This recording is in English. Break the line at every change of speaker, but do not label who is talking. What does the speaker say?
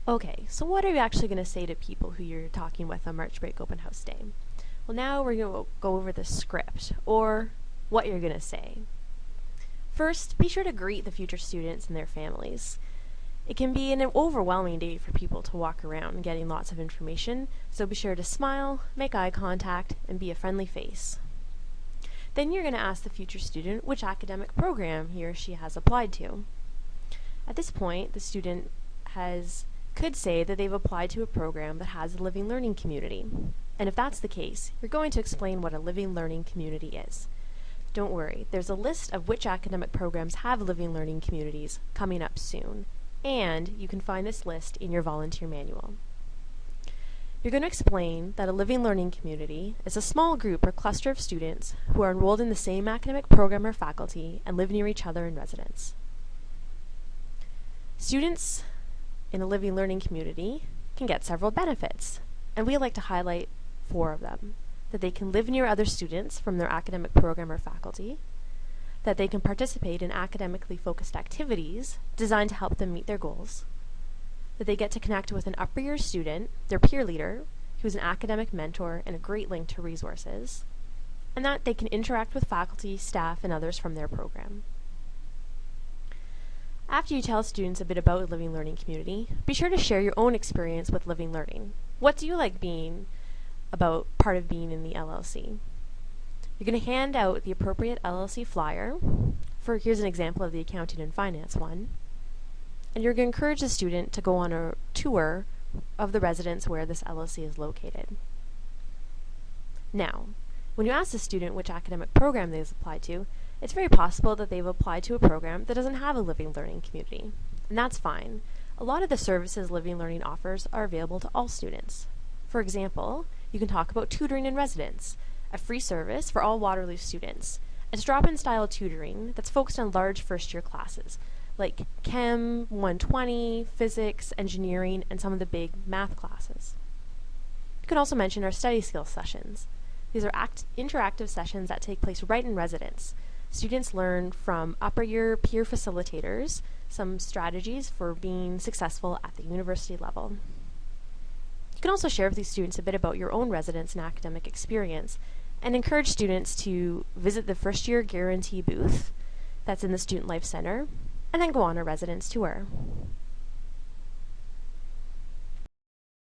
Okay, so what are you actually going to say to people who you're talking with on March Break Open House Day? Well, now we're going to go over the script, or what you're going to say. First, be sure to greet the future students and their families. It can be an overwhelming day for people to walk around getting lots of information, so be sure to smile, make eye contact, and be a friendly face. Then you're going to ask the future student which academic program he or she has applied to. At this point, the student could say that they've applied to a program that has a living learning community. And if that's the case, you're going to explain what a living learning community is. Don't worry, there's a list of which academic programs have living learning communities coming up soon, and you can find this list in your volunteer manual. You're going to explain that a living learning community is a small group or cluster of students who are enrolled in the same academic program or faculty and live near each other in residence. Students in a living learning community can get several benefits, and we like to highlight 4 of them. That they can live near other students from their academic program or faculty, that they can participate in academically focused activities designed to help them meet their goals, that they get to connect with an upper year student, their peer leader, who's an academic mentor and a great link to resources, and that they can interact with faculty, staff, and others from their program. After you tell students a bit about a living learning community, be sure to share your own experience with living learning. What do you like about part of being in the LLC? You're going to hand out the appropriate LLC flyer. Here's an example of the accounting and finance one. And you're going to encourage the student to go on a tour of the residence where this LLC is located. Now, when you ask the student which academic program they've applied to, it's very possible that they've applied to a program that doesn't have a living learning community. And that's fine. A lot of the services living learning offers are available to all students. For example, you can talk about tutoring in residence, a free service for all Waterloo students. It's drop-in style tutoring that's focused on large first-year classes, like Chem 120, Physics, Engineering, and some of the big math classes. You can also mention our study skills sessions. These are interactive sessions that take place right in residence. Students learn from upper year peer facilitators some strategies for being successful at the university level. You can also share with these students a bit about your own residence and academic experience, and encourage students to visit the first year guarantee booth that's in the Student Life Center, and then go on a residence tour.